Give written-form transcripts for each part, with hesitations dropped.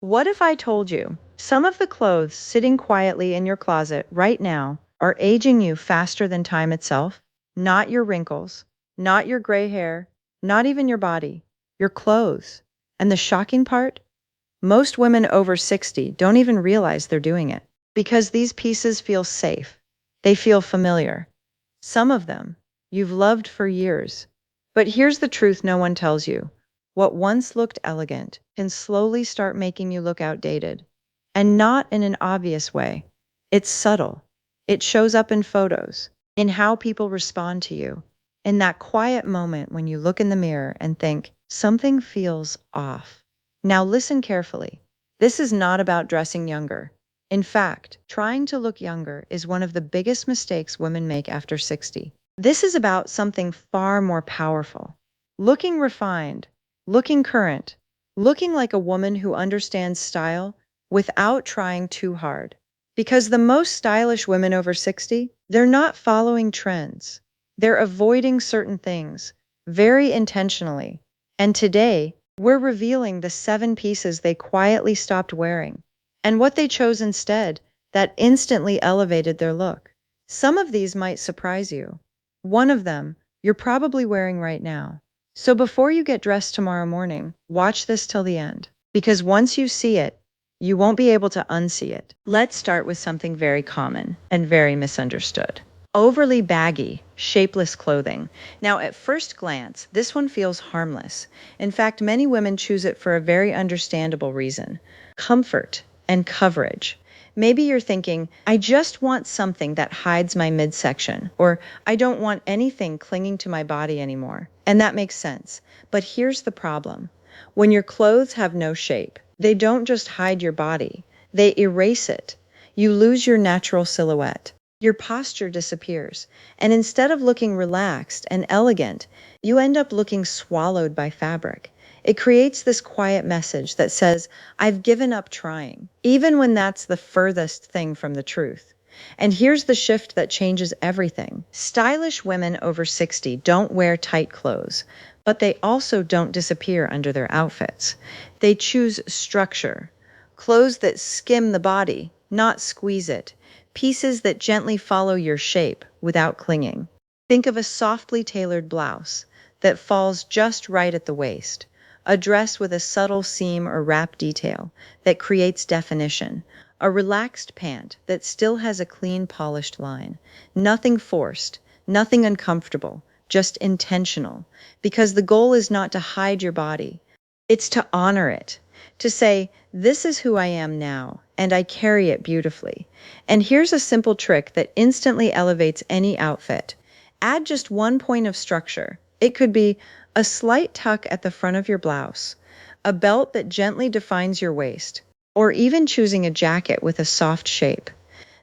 What if I told you some of the clothes sitting quietly in your closet right now are aging you faster than time itself? Not your wrinkles, not your gray hair, not even your body, your clothes. And the shocking part? Most women over 60 don't even realize they're doing it because these pieces feel safe. They feel familiar. Some of them you've loved for years. But here's the truth no one tells you. What once looked elegant can slowly start making you look outdated. And not in an obvious way. It's subtle. It shows up in photos, in how people respond to you, in that quiet moment when you look in the mirror and think, something feels off. Now listen carefully. This is not about dressing younger. In fact, trying to look younger is one of the biggest mistakes women make after 60. This is about something far more powerful. Looking refined, looking current, looking like a woman who understands style without trying too hard. Because the most stylish women over 60, they're not following trends. They're avoiding certain things very intentionally. And today, we're revealing the 7 pieces they quietly stopped wearing and what they chose instead that instantly elevated their look. Some of these might surprise you. One of them you're probably wearing right now. So before you get dressed tomorrow morning, watch this till the end. Because once you see it, you won't be able to unsee it. Let's start with something very common and very misunderstood. Overly baggy, shapeless clothing. Now, at first glance, this one feels harmless. In fact, many women choose it for a very understandable reason: comfort and coverage. Maybe you're thinking, I just want something that hides my midsection, or I don't want anything clinging to my body anymore. And that makes sense. But here's the problem. When your clothes have no shape, they don't just hide your body, they erase it. You lose your natural silhouette. Your posture disappears, and instead of looking relaxed and elegant, you end up looking swallowed by fabric. It creates this quiet message that says, I've given up trying, even when that's the furthest thing from the truth. And here's the shift that changes everything. Stylish women over 60 don't wear tight clothes, but they also don't disappear under their outfits. They choose structure, clothes that skim the body, not squeeze it, pieces that gently follow your shape without clinging. Think of a softly tailored blouse that falls just right at the waist, a dress with a subtle seam or wrap detail that creates definition, a relaxed pant that still has a clean, polished line. Nothing forced, nothing uncomfortable, just intentional, because the goal is not to hide your body, it's to honor it, to say, this is who I am now, and I carry it beautifully. And here's a simple trick that instantly elevates any outfit. Add just one point of structure. It could be a slight tuck at the front of your blouse, a belt that gently defines your waist, or even choosing a jacket with a soft shape.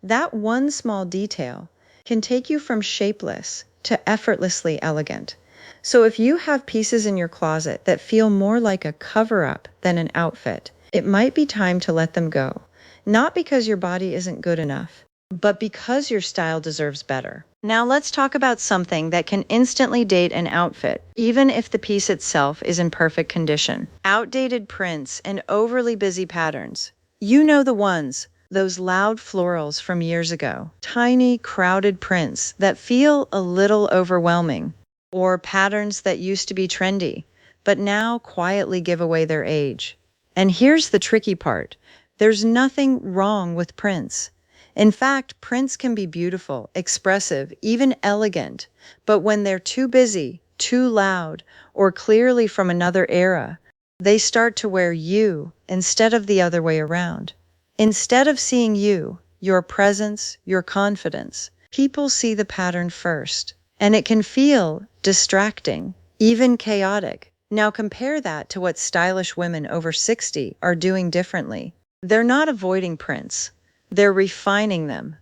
That one small detail can take you from shapeless to effortlessly elegant. So if you have pieces in your closet that feel more like a cover-up than an outfit, it might be time to let them go. Not because your body isn't good enough, but because your style deserves better. Now let's talk about something that can instantly date an outfit, even if the piece itself is in perfect condition. Outdated prints and overly busy patterns. You know the ones, those loud florals from years ago. Tiny, crowded prints that feel a little overwhelming. Or patterns that used to be trendy, but now quietly give away their age. And here's the tricky part. There's nothing wrong with prints. In fact, prints can be beautiful, expressive, even elegant. But when they're too busy, too loud, or clearly from another era, they start to wear you instead of the other way around. Instead of seeing you, your presence, your confidence, people see the pattern first. And it can feel distracting, even chaotic. Now compare that to what stylish women over 60 are doing differently. They're not avoiding prints. They're refining them.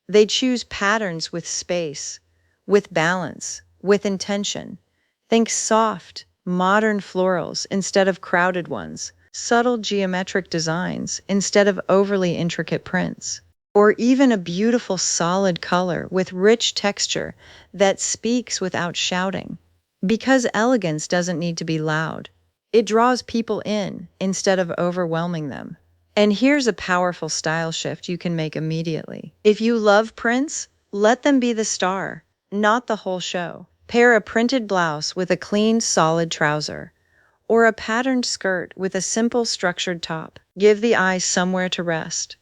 They choose patterns with space, with balance, with intention. Think soft, modern florals instead of crowded ones, subtle geometric designs instead of overly intricate prints, or even a beautiful solid color with rich texture that speaks without shouting. Because elegance doesn't need to be loud. It draws people in instead of overwhelming them. And here's a powerful style shift you can make immediately. If you love prints, let them be the star, not the whole show. Pair a printed blouse with a clean, solid trouser, or a patterned skirt with a simple, structured top. Give the eyes somewhere to rest.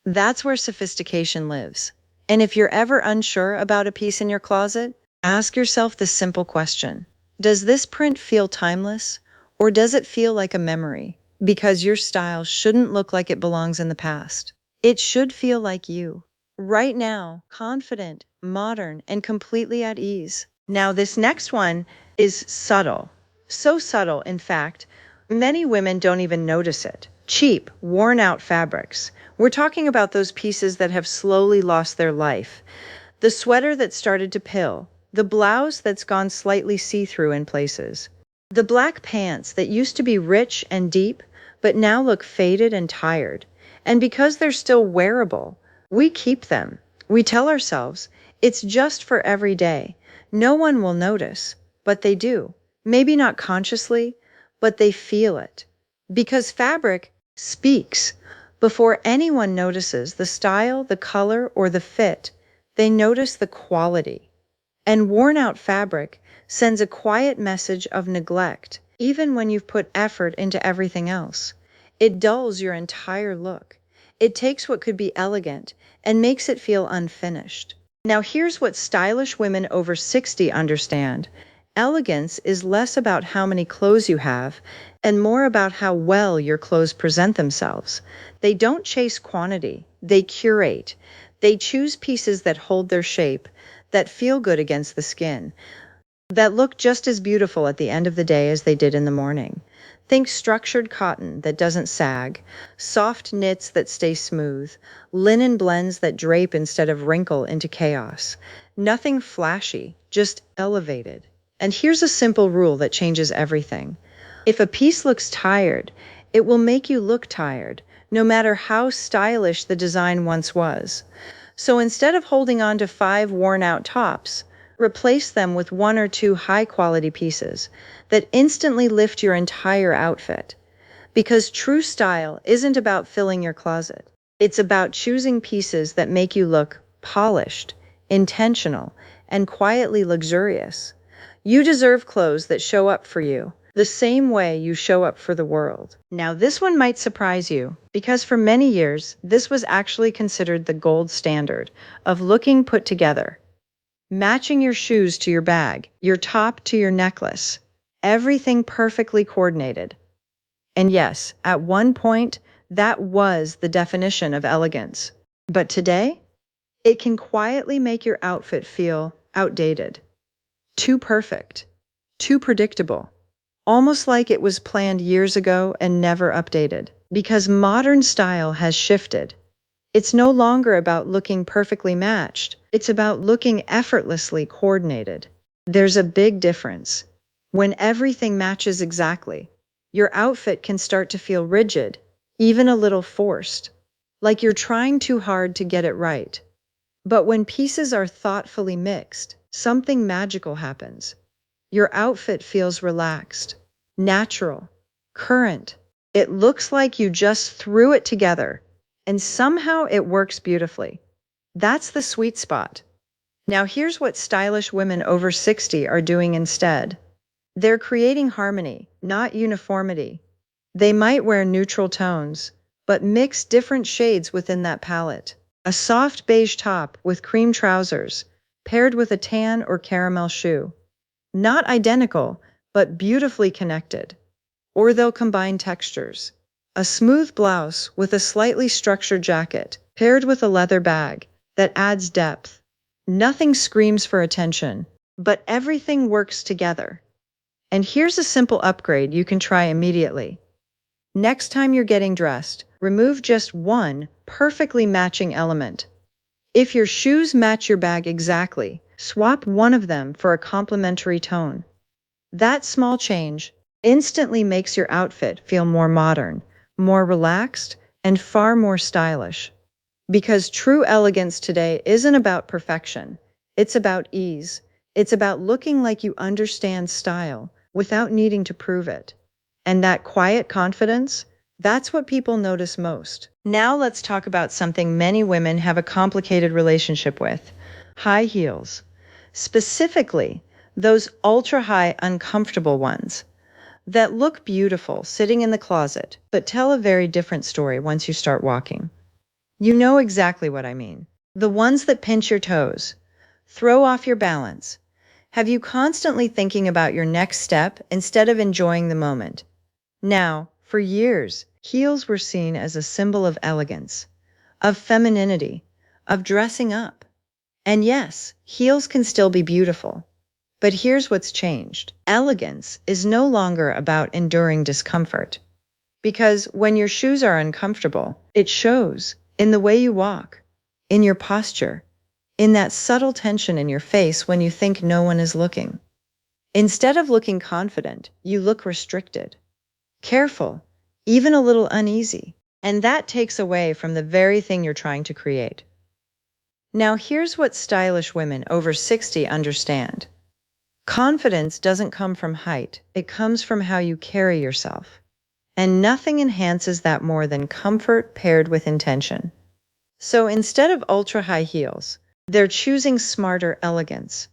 That's where sophistication lives. And if you're ever unsure about a piece in your closet, ask yourself this simple question. Does this print feel timeless, or does it feel like a memory? Because your style shouldn't look like it belongs in the past. It should feel like you. Right now, confident, modern, and completely at ease. Now, this next one is subtle. So subtle, in fact, many women don't even notice it. Cheap, worn out fabrics. We're talking about those pieces that have slowly lost their life. The sweater that started to pill, the blouse that's gone slightly see-through in places, the black pants that used to be rich and deep, but now look faded and tired. And because they're still wearable, we keep them. We tell ourselves, it's just for every day. No one will notice, but they do. Maybe not consciously, but they feel it. Because fabric speaks. Before anyone notices the style, the color, or the fit, they notice the quality. And worn out fabric sends a quiet message of neglect, even when you've put effort into everything else. It dulls your entire look. It takes what could be elegant and makes it feel unfinished. Now, here's what stylish women over 60 understand. Elegance is less about how many clothes you have and more about how well your clothes present themselves. They don't chase quantity, they curate. They choose pieces that hold their shape, that feel good against the skin, that look just as beautiful at the end of the day as they did in the morning. Think structured cotton that doesn't sag, soft knits that stay smooth, linen blends that drape instead of wrinkle into chaos. Nothing flashy, just elevated. And here's a simple rule that changes everything. If a piece looks tired, it will make you look tired, no matter how stylish the design once was. So instead of holding on to 5 worn-out tops, replace them with 1 or 2 high-quality pieces that instantly lift your entire outfit. Because true style isn't about filling your closet. It's about choosing pieces that make you look polished, intentional, and quietly luxurious. You deserve clothes that show up for you, the same way you show up for the world. Now, this one might surprise you, because for many years, this was actually considered the gold standard of looking put together. Matching your shoes to your bag, your top to your necklace, everything perfectly coordinated. And yes, at one point, that was the definition of elegance. But today, it can quietly make your outfit feel outdated, too perfect, too predictable, almost like it was planned years ago and never updated. Because modern style has shifted. It's no longer about looking perfectly matched. It's about looking effortlessly coordinated. There's a big difference. When everything matches exactly, your outfit can start to feel rigid, even a little forced, like you're trying too hard to get it right. But when pieces are thoughtfully mixed, something magical happens. Your outfit feels relaxed, natural, current. It looks like you just threw it together, and somehow it works beautifully. That's the sweet spot. Now, here's what stylish women over 60 are doing instead. They're creating harmony, not uniformity. They might wear neutral tones, but mix different shades within that palette. A soft beige top with cream trousers, paired with a tan or caramel shoe. Not identical, but beautifully connected. Or they'll combine textures. A smooth blouse with a slightly structured jacket, paired with a leather bag that adds depth. Nothing screams for attention, but everything works together. And here's a simple upgrade you can try immediately. Next time you're getting dressed, remove just one perfectly matching element. If your shoes match your bag exactly, swap one of them for a complementary tone. That small change instantly makes your outfit feel more modern, more relaxed, and far more stylish. Because true elegance today isn't about perfection. It's about ease. It's about looking like you understand style without needing to prove it. And that quiet confidence, That's what people notice most. Now let's talk about something many women have a complicated relationship with: high heels. Specifically, those ultra high, uncomfortable ones that look beautiful sitting in the closet, but tell a very different story once you start walking. You know exactly what I mean. The ones that pinch your toes, throw off your balance, have you constantly thinking about your next step instead of enjoying the moment. Now, for years, heels were seen as a symbol of elegance, of femininity, of dressing up. And yes, heels can still be beautiful. But here's what's changed. Elegance is no longer about enduring discomfort. Because when your shoes are uncomfortable, it shows in the way you walk, in your posture, in that subtle tension in your face when you think no one is looking. Instead of looking confident, you look restricted, careful, even a little uneasy. And that takes away from the very thing you're trying to create. Now, here's what stylish women over 60 understand. Confidence doesn't come from height, it comes from how you carry yourself. And nothing enhances that more than comfort paired with intention. So instead of ultra high heels, they're choosing smarter elegance.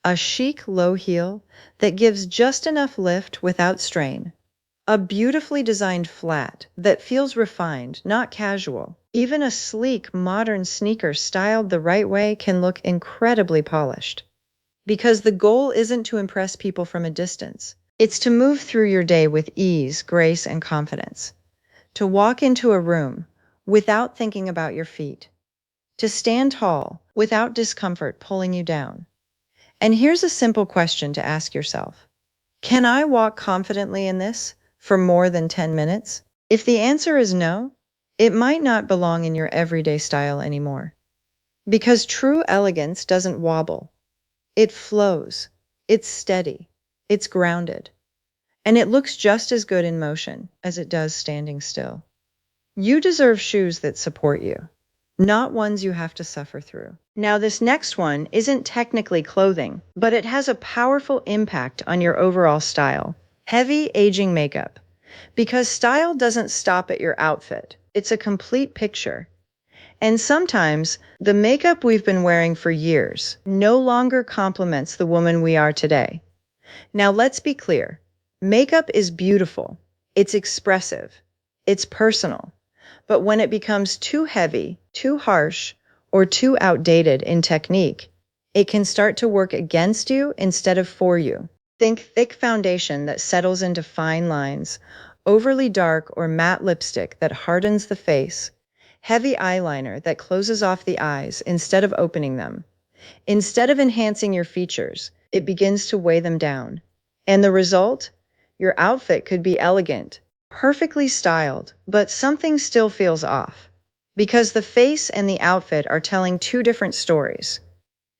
A chic low heel that gives just enough lift without strain. A beautifully designed flat that feels refined, not casual. Even a sleek, modern sneaker styled the right way can look incredibly polished. Because the goal isn't to impress people from a distance. It's to move through your day with ease, grace, and confidence. To walk into a room without thinking about your feet. To stand tall without discomfort pulling you down. And here's a simple question to ask yourself. Can I walk confidently in this for more than 10 minutes? If the answer is no, it might not belong in your everyday style anymore. Because true elegance doesn't wobble. It flows. It's steady. It's grounded. And it looks just as good in motion as it does standing still. You deserve shoes that support you, not ones you have to suffer through. Now, this next one isn't technically clothing, but it has a powerful impact on your overall style. Heavy aging makeup. Because style doesn't stop at your outfit. It's a complete picture. And sometimes, the makeup we've been wearing for years no longer complements the woman we are today. Now, let's be clear. Makeup is beautiful. It's expressive. It's personal. But when it becomes too heavy, too harsh, or too outdated in technique, it can start to work against you instead of for you. Think thick foundation that settles into fine lines, overly dark or matte lipstick that hardens the face, heavy eyeliner that closes off the eyes instead of opening them. Instead of enhancing your features, it begins to weigh them down. And the result? Your outfit could be elegant, perfectly styled, but something still feels off. Because the face and the outfit are telling two different stories.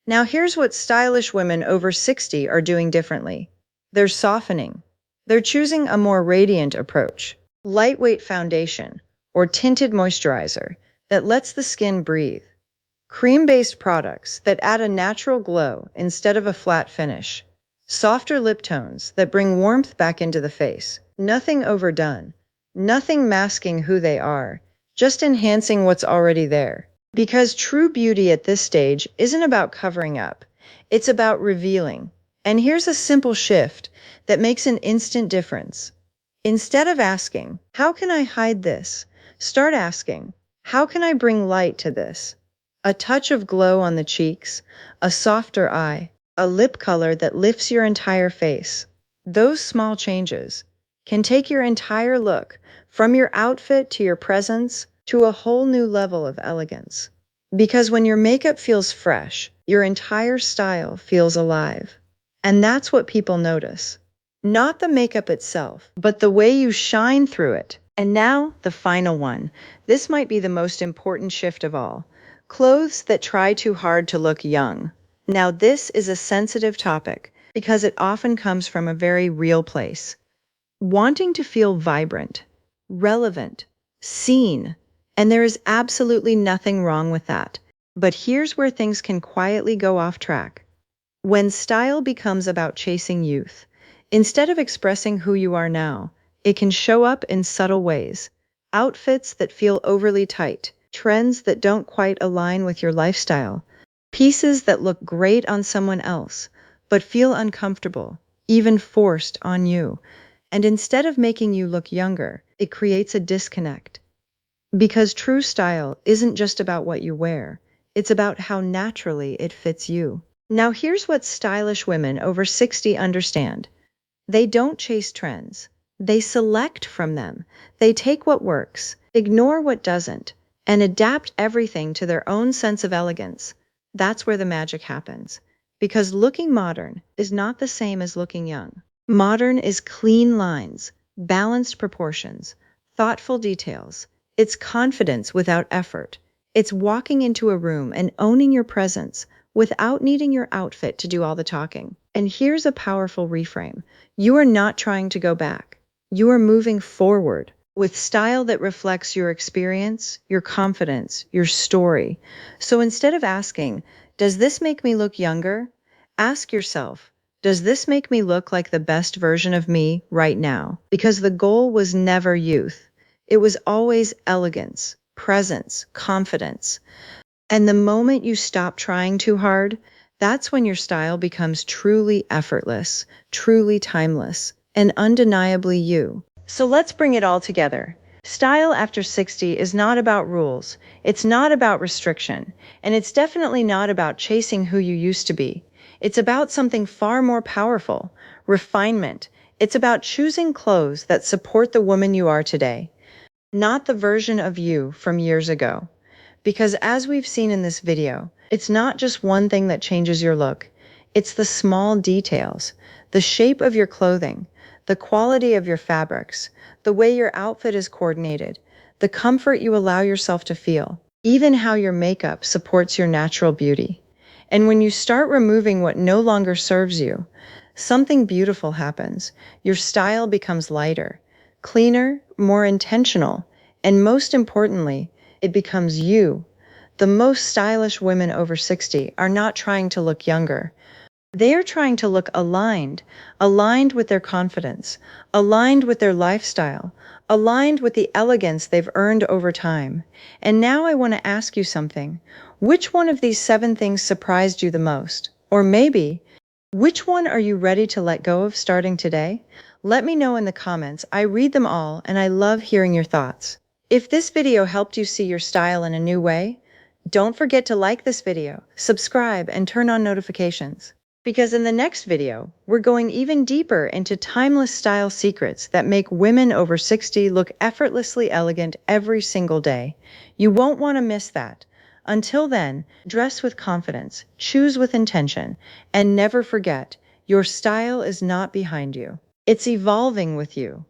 Now here's what stylish women over 60 are doing differently. They're softening. They're choosing a more radiant approach. Lightweight foundation or tinted moisturizer that lets the skin breathe. Cream-based products that add a natural glow instead of a flat finish. Softer lip tones that bring warmth back into the face. Nothing overdone. Nothing masking who they are. Just enhancing what's already there. Because true beauty at this stage isn't about covering up. It's about revealing. And here's a simple shift that makes an instant difference. Instead of asking, how can I hide this? Start asking, how can I bring light to this? A touch of glow on the cheeks, a softer eye, a lip color that lifts your entire face. Those small changes can take your entire look, from your outfit to your presence, to a whole new level of elegance. Because when your makeup feels fresh, your entire style feels alive. And that's what people notice. Not the makeup itself, but the way you shine through it. And now, the final one. This might be the most important shift of all. Clothes that try too hard to look young. Now, this is a sensitive topic because it often comes from a very real place. Wanting to feel vibrant, relevant, seen. And there is absolutely nothing wrong with that. But here's where things can quietly go off track. When style becomes about chasing youth, instead of expressing who you are now, it can show up in subtle ways. outfits that feel overly tight, trends that don't quite align with your lifestyle, pieces that look great on someone else, but feel uncomfortable, even forced on you. And instead of making you look younger, it creates a disconnect. Because true style isn't just about what you wear, it's about how naturally it fits you. Now, here's what stylish women over 60 understand. They don't chase trends. They select from them. They take what works, ignore what doesn't, and adapt everything to their own sense of elegance. That's where the magic happens. Because looking modern is not the same as looking young. Modern is clean lines, balanced proportions, thoughtful details. It's confidence without effort. It's walking into a room and owning your presence without needing your outfit to do all the talking. And here's a powerful reframe. You are not trying to go back. You are moving forward with style that reflects your experience, your confidence, your story. So instead of asking, does this make me look younger? Ask yourself, does this make me look like the best version of me right now? Because the goal was never youth. It was always elegance, presence, confidence. And the moment you stop trying too hard, that's when your style becomes truly effortless, truly timeless, and undeniably you. So let's bring it all together. Style after 60 is not about rules, it's not about restriction, and it's definitely not about chasing who you used to be. It's about something far more powerful, refinement. It's about choosing clothes that support the woman you are today, not the version of you from years ago. Because as we've seen in this video, it's not just one thing that changes your look. It's the small details, the shape of your clothing, the quality of your fabrics, the way your outfit is coordinated, the comfort you allow yourself to feel, even how your makeup supports your natural beauty. And when you start removing what no longer serves you, something beautiful happens. Your style becomes lighter, cleaner, more intentional, and most importantly, it becomes you. The most stylish women over 60 are not trying to look younger. They are trying to look aligned, aligned with their confidence, aligned with their lifestyle, aligned with the elegance they've earned over time. And now I want to ask you something. Which one of these 7 things surprised you the most? Or maybe, which one are you ready to let go of starting today? Let me know in the comments. I read them all and I love hearing your thoughts. If this video helped you see your style in a new way, don't forget to like this video, subscribe, and turn on notifications. Because in the next video, we're going even deeper into timeless style secrets that make women over 60 look effortlessly elegant every single day. You won't want to miss that. Until then, dress with confidence, choose with intention, and never forget, your style is not behind you. It's evolving with you.